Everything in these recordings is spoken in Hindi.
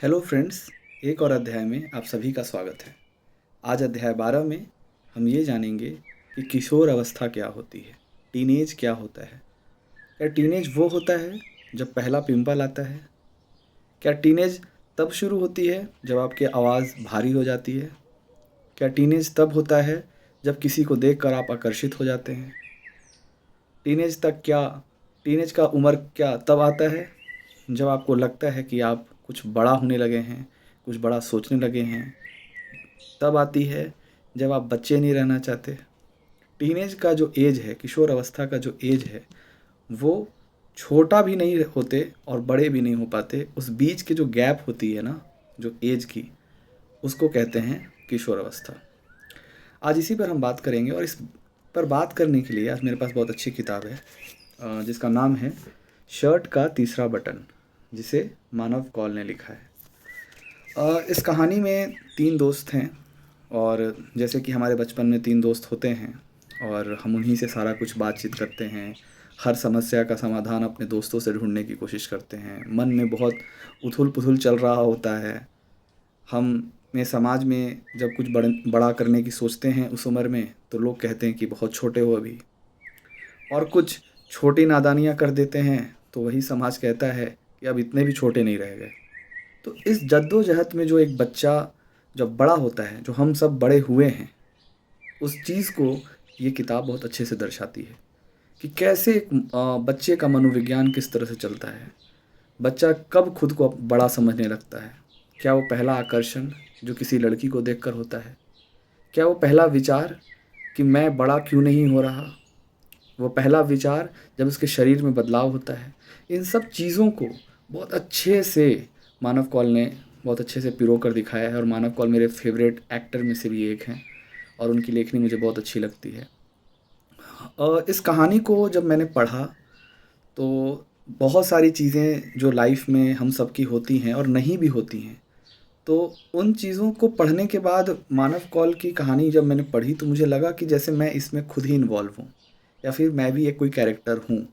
हेलो फ्रेंड्स, एक और अध्याय में आप सभी का स्वागत है। आज अध्याय 12 में हम ये जानेंगे कि किशोर अवस्था क्या होती है, टीनेज क्या होता है। क्या टीनेज वो होता है जब पहला पिंपल आता है? क्या टीनेज तब शुरू होती है जब आपकी आवाज़ भारी हो जाती है? क्या टीनेज तब होता है जब किसी को देखकर आप आकर्षित हो जाते हैं? टीनेज तक क्या टीनेज का उम्र क्या तब आता है जब आपको लगता है कि आप कुछ बड़ा होने लगे हैं, कुछ बड़ा सोचने लगे हैं। तब आती है जब आप बच्चे नहीं रहना चाहते। टीनेज का जो एज है, किशोर अवस्था का जो एज है, वो छोटा भी नहीं होते और बड़े भी नहीं हो पाते। उस बीच की जो गैप होती है ना, जो एज की, उसको कहते हैं किशोर अवस्था। आज इसी पर हम बात करेंगे और इस पर बात करने के लिए आज मेरे पास बहुत अच्छी किताब है, जिसका नाम है शर्ट का तीसरा बटन, जिसे मानव कौल ने लिखा है। इस कहानी में 3 दोस्त हैं और जैसे कि हमारे बचपन में 3 दोस्त होते हैं और हम उन्हीं से सारा कुछ बातचीत करते हैं। हर समस्या का समाधान अपने दोस्तों से ढूँढने की कोशिश करते हैं। मन में बहुत उथल-पुथल चल रहा होता है। हम में समाज में जब कुछ बड़ा करने की सोचते हैं उस उम्र में, तो लोग कहते हैं कि बहुत छोटे हो अभी, और कुछ छोटी नादानियाँ कर देते हैं तो वही समाज कहता है कि अब इतने भी छोटे नहीं रह गए। तो इस जद्दोजहद में जो एक बच्चा जब बड़ा होता है, जो हम सब बड़े हुए हैं, उस चीज़ को ये किताब बहुत अच्छे से दर्शाती है कि कैसे एक बच्चे का मनोविज्ञान किस तरह से चलता है। बच्चा कब खुद को बड़ा समझने लगता है? क्या वो पहला आकर्षण जो किसी लड़की को देखकर होता है? क्या वो पहला विचार कि मैं बड़ा क्यों नहीं हो रहा? वो पहला विचार जब उसके शरीर में बदलाव होता है। इन सब चीज़ों को बहुत अच्छे से मानव कौल ने बहुत अच्छे से पिरो कर दिखाया है और मानव कौल मेरे फेवरेट एक्टर में से भी एक हैं और उनकी लेखनी मुझे बहुत अच्छी लगती है। इस कहानी को जब मैंने पढ़ा तो बहुत सारी चीज़ें जो लाइफ में हम सबकी होती हैं और नहीं भी होती हैं, तो उन चीज़ों को पढ़ने के बाद मानव कौल की कहानी जब मैंने पढ़ी तो मुझे लगा कि जैसे मैं इसमें खुद ही इन्वॉल्व हूँ या फिर मैं भी एक कोई कैरेक्टर हूँ।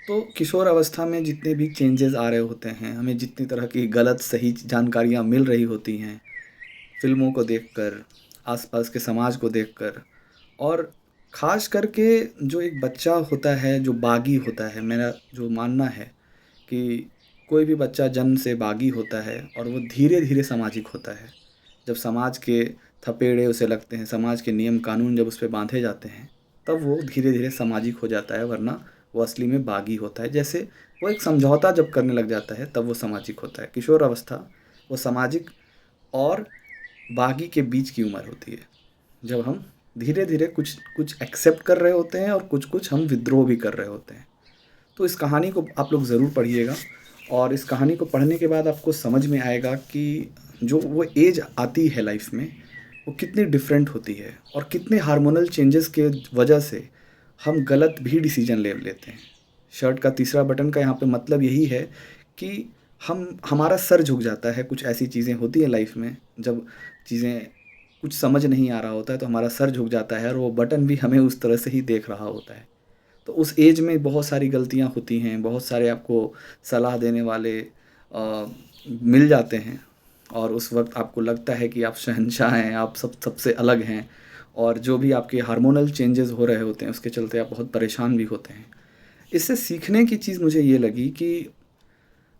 तो किशोर अवस्था में जितने भी चेंजेस आ रहे होते हैं, हमें जितनी तरह की गलत सही जानकारियाँ मिल रही होती हैं, फ़िल्मों को देखकर, आसपास के समाज को देखकर, और ख़ास करके जो एक बच्चा होता है जो बागी होता है, मेरा जो मानना है कि कोई भी बच्चा जन्म से बागी होता है और वो धीरे-धीरे सामाजिक होता है। जब समाज के थपेड़े उसे लगते हैं, समाज के नियम कानून जब उस पे बाँधे जाते हैं, तब वो धीरे-धीरे सामाजिक हो जाता है, वरना वो असली में बागी होता है। जैसे वो एक समझौता जब करने लग जाता है, तब वो सामाजिक होता है। किशोर अवस्था वो सामाजिक और बागी के बीच की उम्र होती है, जब हम धीरे-धीरे कुछ कुछ एक्सेप्ट कर रहे होते हैं और कुछ-कुछ हम विद्रोह भी कर रहे होते हैं। तो इस कहानी को आप लोग ज़रूर पढ़िएगा और इस कहानी को पढ़ने के बाद आपको समझ में आएगा कि जो वो एज आती है लाइफ में, वो कितनी डिफरेंट होती है और कितने हार्मोनल चेंजेस के वजह से हम गलत भी डिसीजन ले लेते हैं। शर्ट का तीसरा बटन का यहाँ पे मतलब यही है कि हम हमारा सर झुक जाता है। कुछ ऐसी चीज़ें होती हैं लाइफ में, जब चीज़ें कुछ समझ नहीं आ रहा होता है तो हमारा सर झुक जाता है और वो बटन भी हमें उस तरह से ही देख रहा होता है। तो उस एज में बहुत सारी गलतियाँ होती हैं, बहुत सारे आपको सलाह देने वाले मिल जाते हैं और उस वक़्त आपको लगता है कि आप शहंशाह हैं, आप सबसे अलग हैं, और जो भी आपके हार्मोनल चेंजेस हो रहे होते हैं, उसके चलते आप बहुत परेशान भी होते हैं। इससे सीखने की चीज़ मुझे ये लगी कि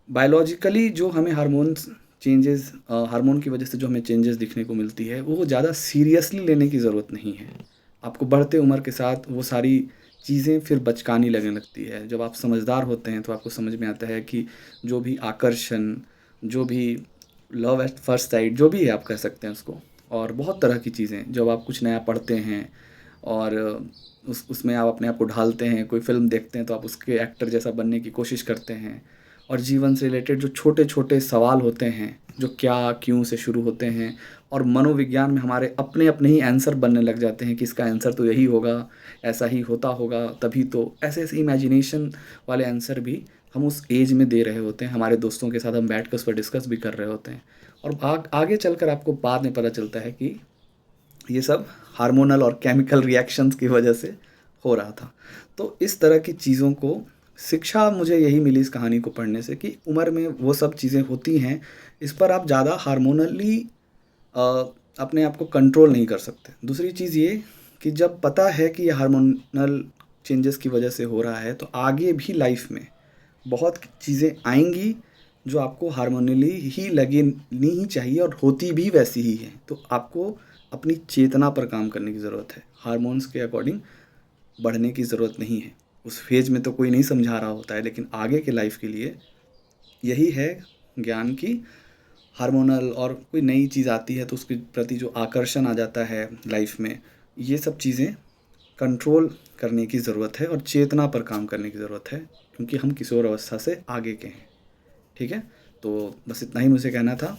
बायोलॉजिकली जो हमें हार्मोन की वजह से जो हमें चेंजेस दिखने को मिलती है, वो ज़्यादा सीरियसली लेने की ज़रूरत नहीं है। आपको बढ़ते उम्र के साथ वो सारी चीज़ें फिर बचकानी लगने लगती है। जब आप समझदार होते हैं तो आपको समझ में आता है कि जो भी आकर्षण, जो भी लव एट फर्स्ट साइट, जो भी है आप कह सकते हैं उसको, और बहुत तरह की चीज़ें जब आप कुछ नया पढ़ते हैं और उसमें आप अपने आप को ढालते हैं, कोई फ़िल्म देखते हैं तो आप उसके एक्टर जैसा बनने की कोशिश करते हैं, और जीवन से रिलेटेड जो छोटे-छोटे सवाल होते हैं, जो क्या, क्यों से शुरू होते हैं, और मनोविज्ञान में हमारे अपने-अपने ही आंसर बनने लग जाते हैं कि इसका आंसर तो यही होगा, ऐसा ही होता होगा, तभी तो ऐसे-ऐसे इमेजिनेशन वाले आंसर भी हम उस एज में दे रहे होते हैं। हमारे दोस्तों के साथ हम बैठ कर उस पर डिस्कस भी कर रहे होते हैं और आगे चलकर आपको बाद में पता चलता है कि ये सब हार्मोनल और केमिकल रिएक्शंस की वजह से हो रहा था। तो इस तरह की चीज़ों को शिक्षा मुझे यही मिली इस कहानी को पढ़ने से कि उम्र में वो सब चीज़ें होती हैं, इस पर आप ज़्यादा हार्मोनली अपने आप को कंट्रोल नहीं कर सकते। दूसरी चीज़ ये कि जब पता है कि ये हार्मोनल चेंजेस की वजह से हो रहा है, तो आगे भी लाइफ में बहुत चीज़ें आएंगी जो आपको हार्मोनली ही लगनी ही चाहिए और होती भी वैसी ही हैं। तो आपको अपनी चेतना पर काम करने की ज़रूरत है, हार्मोन्स के अकॉर्डिंग बढ़ने की ज़रूरत नहीं है। उस फेज में तो कोई नहीं समझा रहा होता है, लेकिन आगे के लाइफ के लिए यही है ज्ञान की हार्मोनल और कोई नई चीज़ आती है तो उसके प्रति जो आकर्षण आ जाता है लाइफ में, ये सब चीज़ें कंट्रोल करने की ज़रूरत है और चेतना पर काम करने की ज़रूरत है, क्योंकि हम किशोर अवस्था से आगे के हैं। ठीक है, तो बस इतना ही मुझे कहना था।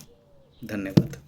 धन्यवाद।